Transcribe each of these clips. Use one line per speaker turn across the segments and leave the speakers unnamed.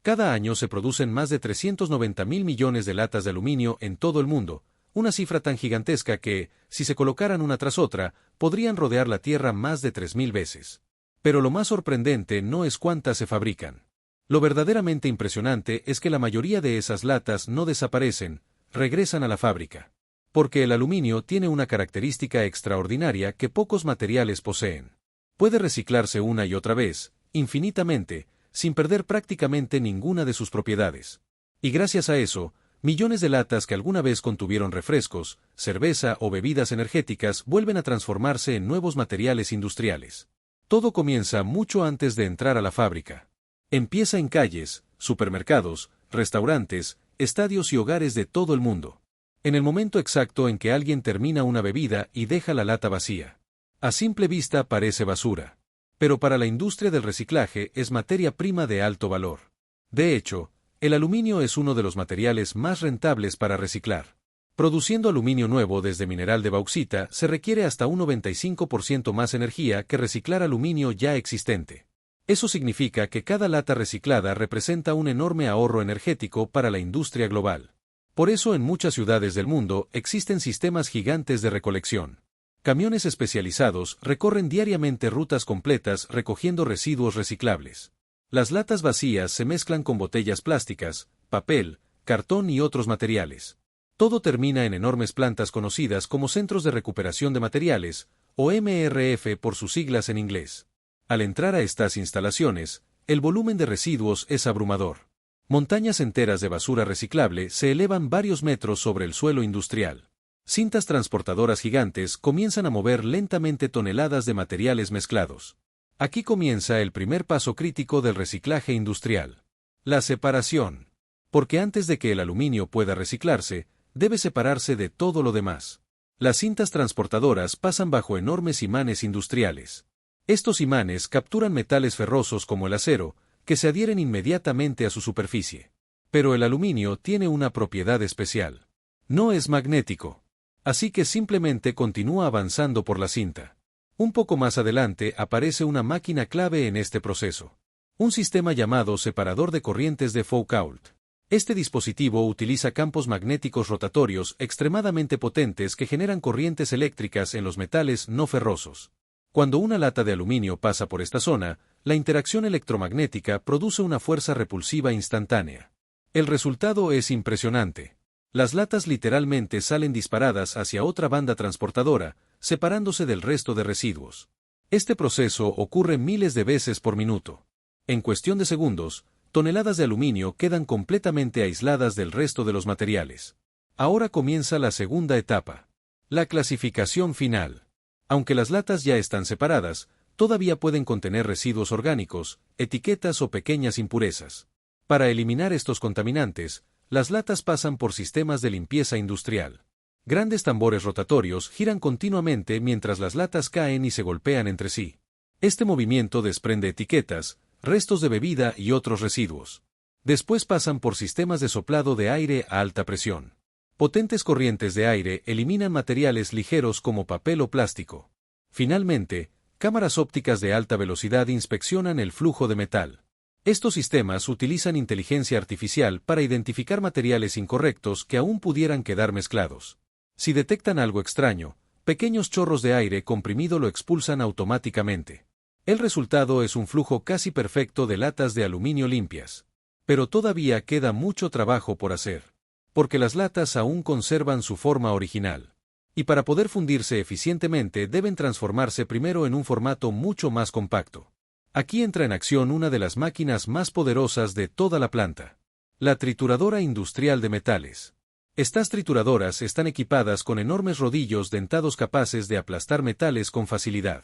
Cada año se producen más de 390.000 millones de latas de aluminio en todo el mundo, una cifra tan gigantesca que, si se colocaran una tras otra, podrían rodear la Tierra más de 3.000 veces. Pero lo más sorprendente no es cuántas se fabrican. Lo verdaderamente impresionante es que la mayoría de esas latas no desaparecen, regresan a la fábrica. Porque el aluminio tiene una característica extraordinaria que pocos materiales poseen. Puede reciclarse una y otra vez, infinitamente, sin perder prácticamente ninguna de sus propiedades. Y gracias a eso, millones de latas que alguna vez contuvieron refrescos, cerveza o bebidas energéticas vuelven a transformarse en nuevos materiales industriales. Todo comienza mucho antes de entrar a la fábrica. Empieza en calles, supermercados, restaurantes, estadios y hogares de todo el mundo. En el momento exacto en que alguien termina una bebida y deja la lata vacía. A simple vista parece basura. Pero para la industria del reciclaje es materia prima de alto valor. De hecho, el aluminio es uno de los materiales más rentables para reciclar. Produciendo aluminio nuevo desde mineral de bauxita se requiere hasta un 95% más energía que reciclar aluminio ya existente. Eso significa que cada lata reciclada representa un enorme ahorro energético para la industria global. Por eso en muchas ciudades del mundo existen sistemas gigantes de recolección. Camiones especializados recorren diariamente rutas completas recogiendo residuos reciclables. Las latas vacías se mezclan con botellas plásticas, papel, cartón y otros materiales. Todo termina en enormes plantas conocidas como Centros de Recuperación de Materiales, o MRF por sus siglas en inglés. Al entrar a estas instalaciones, el volumen de residuos es abrumador. Montañas enteras de basura reciclable se elevan varios metros sobre el suelo industrial. Cintas transportadoras gigantes comienzan a mover lentamente toneladas de materiales mezclados. Aquí comienza el primer paso crítico del reciclaje industrial. La separación. Porque antes de que el aluminio pueda reciclarse, debe separarse de todo lo demás. Las cintas transportadoras pasan bajo enormes imanes industriales. Estos imanes capturan metales ferrosos como el acero, que se adhieren inmediatamente a su superficie. Pero el aluminio tiene una propiedad especial. No es magnético. Así que simplemente continúa avanzando por la cinta. Un poco más adelante aparece una máquina clave en este proceso. Un sistema llamado separador de corrientes de Foucault. Este dispositivo utiliza campos magnéticos rotatorios extremadamente potentes que generan corrientes eléctricas en los metales no ferrosos. Cuando una lata de aluminio pasa por esta zona, la interacción electromagnética produce una fuerza repulsiva instantánea. El resultado es impresionante. Las latas literalmente salen disparadas hacia otra banda transportadora, separándose del resto de residuos. Este proceso ocurre miles de veces por minuto. En cuestión de segundos, toneladas de aluminio quedan completamente aisladas del resto de los materiales. Ahora comienza la segunda etapa. La clasificación final. Aunque las latas ya están separadas, todavía pueden contener residuos orgánicos, etiquetas o pequeñas impurezas. Para eliminar estos contaminantes, las latas pasan por sistemas de limpieza industrial. Grandes tambores rotatorios giran continuamente mientras las latas caen y se golpean entre sí. Este movimiento desprende etiquetas, restos de bebida y otros residuos. Después pasan por sistemas de soplado de aire a alta presión. Potentes corrientes de aire eliminan materiales ligeros como papel o plástico. Finalmente, cámaras ópticas de alta velocidad inspeccionan el flujo de metal. Estos sistemas utilizan inteligencia artificial para identificar materiales incorrectos que aún pudieran quedar mezclados. Si detectan algo extraño, pequeños chorros de aire comprimido lo expulsan automáticamente. El resultado es un flujo casi perfecto de latas de aluminio limpias. Pero todavía queda mucho trabajo por hacer. Porque las latas aún conservan su forma original. Y para poder fundirse eficientemente deben transformarse primero en un formato mucho más compacto. Aquí entra en acción una de las máquinas más poderosas de toda la planta. La trituradora industrial de metales. Estas trituradoras están equipadas con enormes rodillos dentados capaces de aplastar metales con facilidad.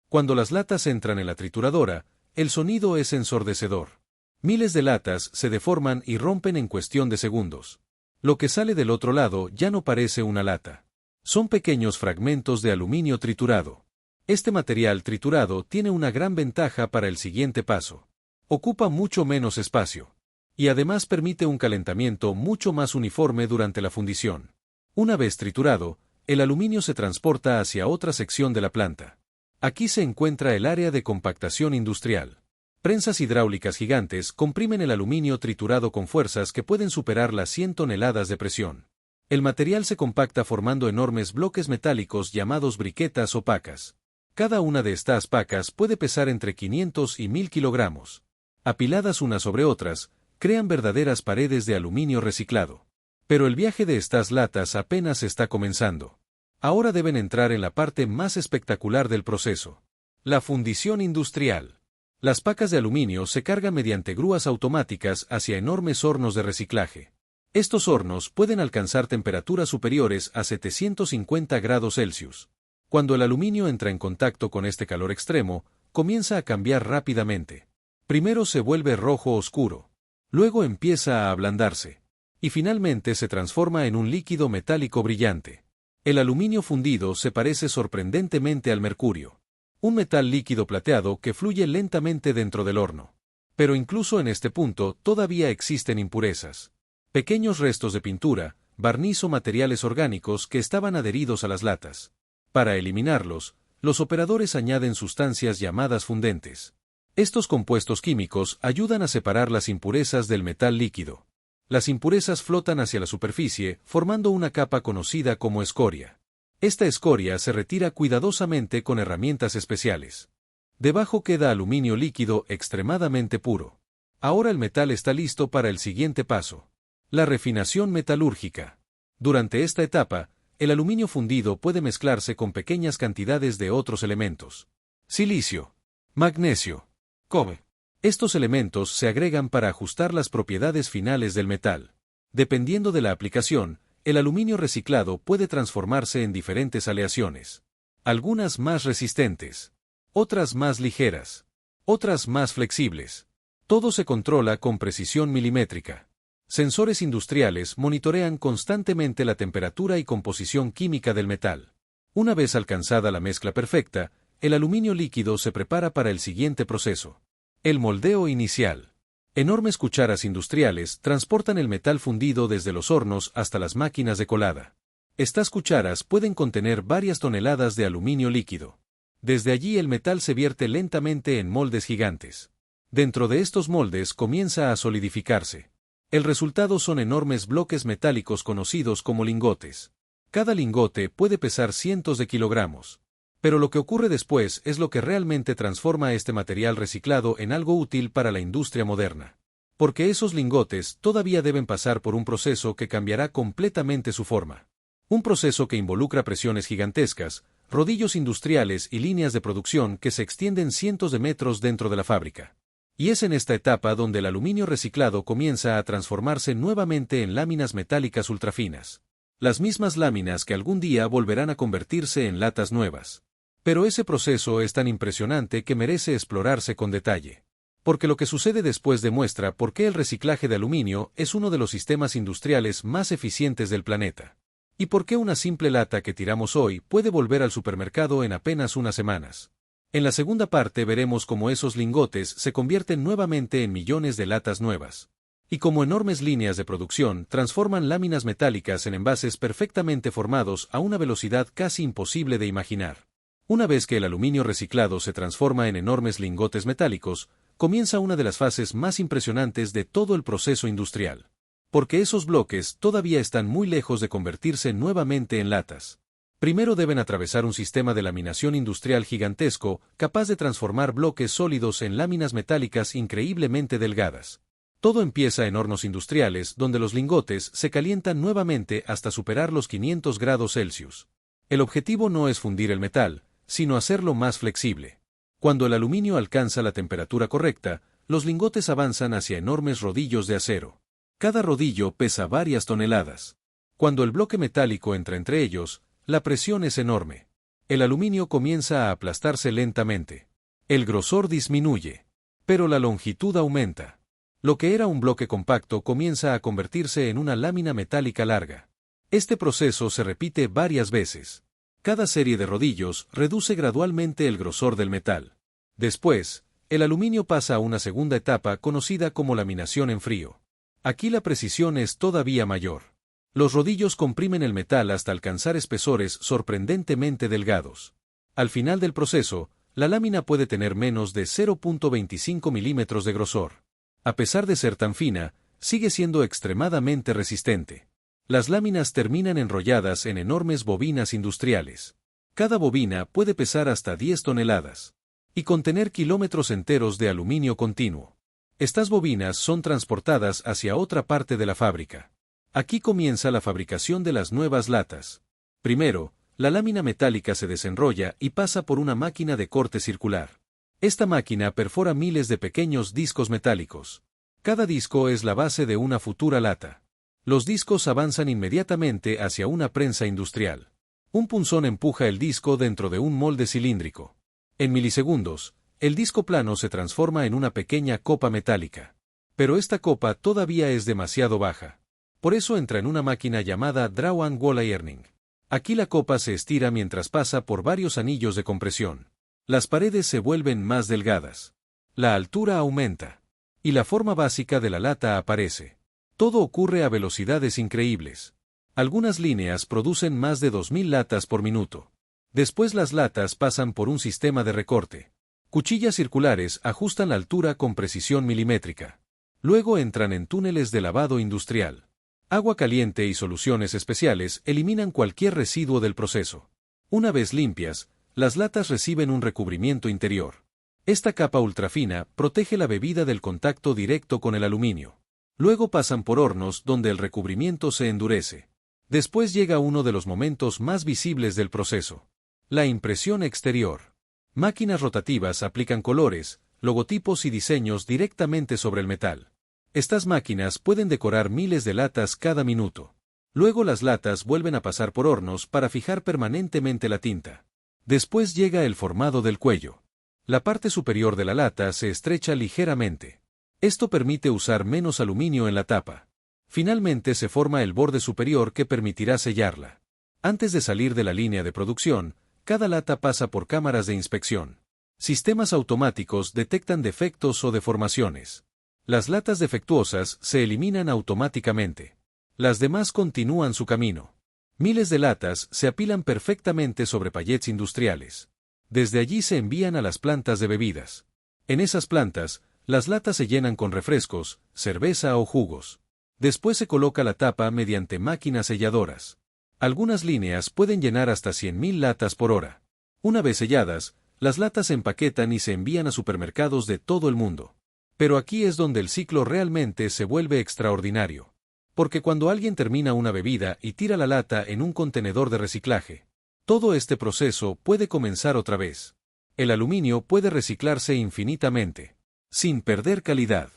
Cuando las latas entran en la trituradora, el sonido es ensordecedor. Miles de latas se deforman y rompen en cuestión de segundos. Lo que sale del otro lado ya no parece una lata. Son pequeños fragmentos de aluminio triturado. Este material triturado tiene una gran ventaja para el siguiente paso. Ocupa mucho menos espacio. Y además permite un calentamiento mucho más uniforme durante la fundición. Una vez triturado, el aluminio se transporta hacia otra sección de la planta. Aquí se encuentra el área de compactación industrial. Prensas hidráulicas gigantes comprimen el aluminio triturado con fuerzas que pueden superar las 100 toneladas de presión. El material se compacta formando enormes bloques metálicos llamados briquetas o pacas. Cada una de estas pacas puede pesar entre 500 y 1000 kilogramos. Apiladas unas sobre otras, crean verdaderas paredes de aluminio reciclado. Pero el viaje de estas latas apenas está comenzando. Ahora deben entrar en la parte más espectacular del proceso: la fundición industrial. Las pacas de aluminio se cargan mediante grúas automáticas hacia enormes hornos de reciclaje. Estos hornos pueden alcanzar temperaturas superiores a 750 grados Celsius. Cuando el aluminio entra en contacto con este calor extremo, comienza a cambiar rápidamente. Primero se vuelve rojo oscuro. Luego empieza a ablandarse. Y finalmente se transforma en un líquido metálico brillante. El aluminio fundido se parece sorprendentemente al mercurio. Un metal líquido plateado que fluye lentamente dentro del horno. Pero incluso en este punto todavía existen impurezas. Pequeños restos de pintura, barniz o materiales orgánicos que estaban adheridos a las latas. Para eliminarlos, los operadores añaden sustancias llamadas fundentes. Estos compuestos químicos ayudan a separar las impurezas del metal líquido. Las impurezas flotan hacia la superficie, formando una capa conocida como escoria. Esta escoria se retira cuidadosamente con herramientas especiales. Debajo queda aluminio líquido extremadamente puro. Ahora el metal está listo para el siguiente paso: la refinación metalúrgica. Durante esta etapa, el aluminio fundido puede mezclarse con pequeñas cantidades de otros elementos: silicio, magnesio, cobre. Estos elementos se agregan para ajustar las propiedades finales del metal. Dependiendo de la aplicación, el aluminio reciclado puede transformarse en diferentes aleaciones. Algunas más resistentes, otras más ligeras, otras más flexibles. Todo se controla con precisión milimétrica. Sensores industriales monitorean constantemente la temperatura y composición química del metal. Una vez alcanzada la mezcla perfecta, el aluminio líquido se prepara para el siguiente proceso: el moldeo inicial. Enormes cucharas industriales transportan el metal fundido desde los hornos hasta las máquinas de colada. Estas cucharas pueden contener varias toneladas de aluminio líquido. Desde allí el metal se vierte lentamente en moldes gigantes. Dentro de estos moldes comienza a solidificarse. El resultado son enormes bloques metálicos conocidos como lingotes. Cada lingote puede pesar cientos de kilogramos. Pero lo que ocurre después es lo que realmente transforma este material reciclado en algo útil para la industria moderna. Porque esos lingotes todavía deben pasar por un proceso que cambiará completamente su forma. Un proceso que involucra presiones gigantescas, rodillos industriales y líneas de producción que se extienden cientos de metros dentro de la fábrica. Y es en esta etapa donde el aluminio reciclado comienza a transformarse nuevamente en láminas metálicas ultrafinas. Las mismas láminas que algún día volverán a convertirse en latas nuevas. Pero ese proceso es tan impresionante que merece explorarse con detalle. Porque lo que sucede después demuestra por qué el reciclaje de aluminio es uno de los sistemas industriales más eficientes del planeta. Y por qué una simple lata que tiramos hoy puede volver al supermercado en apenas unas semanas. En la segunda parte veremos cómo esos lingotes se convierten nuevamente en millones de latas nuevas. Y cómo enormes líneas de producción transforman láminas metálicas en envases perfectamente formados a una velocidad casi imposible de imaginar. Una vez que el aluminio reciclado se transforma en enormes lingotes metálicos, comienza una de las fases más impresionantes de todo el proceso industrial. Porque esos bloques todavía están muy lejos de convertirse nuevamente en latas. Primero deben atravesar un sistema de laminación industrial gigantesco, capaz de transformar bloques sólidos en láminas metálicas increíblemente delgadas. Todo empieza en hornos industriales donde los lingotes se calientan nuevamente hasta superar los 500 grados Celsius. El objetivo no es fundir el metal, sino hacerlo más flexible. Cuando el aluminio alcanza la temperatura correcta, los lingotes avanzan hacia enormes rodillos de acero. Cada rodillo pesa varias toneladas. Cuando el bloque metálico entra entre ellos, la presión es enorme. El aluminio comienza a aplastarse lentamente. El grosor disminuye, pero la longitud aumenta. Lo que era un bloque compacto comienza a convertirse en una lámina metálica larga. Este proceso se repite varias veces. Cada serie de rodillos reduce gradualmente el grosor del metal. Después, el aluminio pasa a una segunda etapa conocida como laminación en frío. Aquí la precisión es todavía mayor. Los rodillos comprimen el metal hasta alcanzar espesores sorprendentemente delgados. Al final del proceso, La lámina puede tener menos de 0.25 milímetros de grosor. A pesar de ser tan fina, sigue siendo extremadamente resistente. Las láminas terminan enrolladas en enormes bobinas industriales. Cada bobina puede pesar hasta 10 toneladas y contener kilómetros enteros de aluminio continuo. Estas bobinas son transportadas hacia otra parte de la fábrica. Aquí comienza la fabricación de las nuevas latas. Primero, la lámina metálica se desenrolla y pasa por una máquina de corte circular. Esta máquina perfora miles de pequeños discos metálicos. Cada disco es la base de una futura lata. Los discos avanzan inmediatamente hacia una prensa industrial. Un punzón empuja el disco dentro de un molde cilíndrico. En milisegundos, el disco plano se transforma en una pequeña copa metálica. Pero esta copa todavía es demasiado baja. Por eso entra en una máquina llamada Draw and Wall Ironing. Aquí la copa se estira mientras pasa por varios anillos de compresión. Las paredes se vuelven más delgadas. La altura aumenta. Y la forma básica de la lata aparece. Todo ocurre a velocidades increíbles. Algunas líneas producen más de 2000 latas por minuto. Después las latas pasan por un sistema de recorte. Cuchillas circulares ajustan la altura con precisión milimétrica. Luego entran en túneles de lavado industrial. Agua caliente y soluciones especiales eliminan cualquier residuo del proceso. Una vez limpias, las latas reciben un recubrimiento interior. Esta capa ultrafina protege la bebida del contacto directo con el aluminio. Luego pasan por hornos donde el recubrimiento se endurece. Después llega uno de los momentos más visibles del proceso. La impresión exterior. Máquinas rotativas aplican colores, logotipos y diseños directamente sobre el metal. Estas máquinas pueden decorar miles de latas cada minuto. Luego las latas vuelven a pasar por hornos para fijar permanentemente la tinta. Después llega el formado del cuello. La parte superior de la lata se estrecha ligeramente. Esto permite usar menos aluminio en la tapa. Finalmente se forma el borde superior que permitirá sellarla. Antes de salir de la línea de producción, cada lata pasa por cámaras de inspección. Sistemas automáticos detectan defectos o deformaciones. Las latas defectuosas se eliminan automáticamente. Las demás continúan su camino. Miles de latas se apilan perfectamente sobre pallets industriales. Desde allí se envían a las plantas de bebidas. En esas plantas, las latas se llenan con refrescos, cerveza o jugos. Después se coloca la tapa mediante máquinas selladoras. Algunas líneas pueden llenar hasta 100.000 latas por hora. Una vez selladas, las latas se empaquetan y se envían a supermercados de todo el mundo. Pero aquí es donde el ciclo realmente se vuelve extraordinario. Porque cuando alguien termina una bebida y tira la lata en un contenedor de reciclaje, todo este proceso puede comenzar otra vez. El aluminio puede reciclarse infinitamente, sin perder calidad.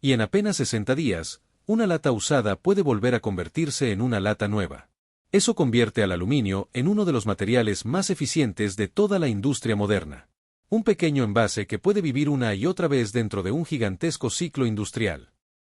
Y en apenas 60 días, una lata usada puede volver a convertirse en una lata nueva. Eso convierte al aluminio en uno de los materiales más eficientes de toda la industria moderna. Un pequeño envase que puede vivir una y otra vez dentro de un gigantesco ciclo industrial.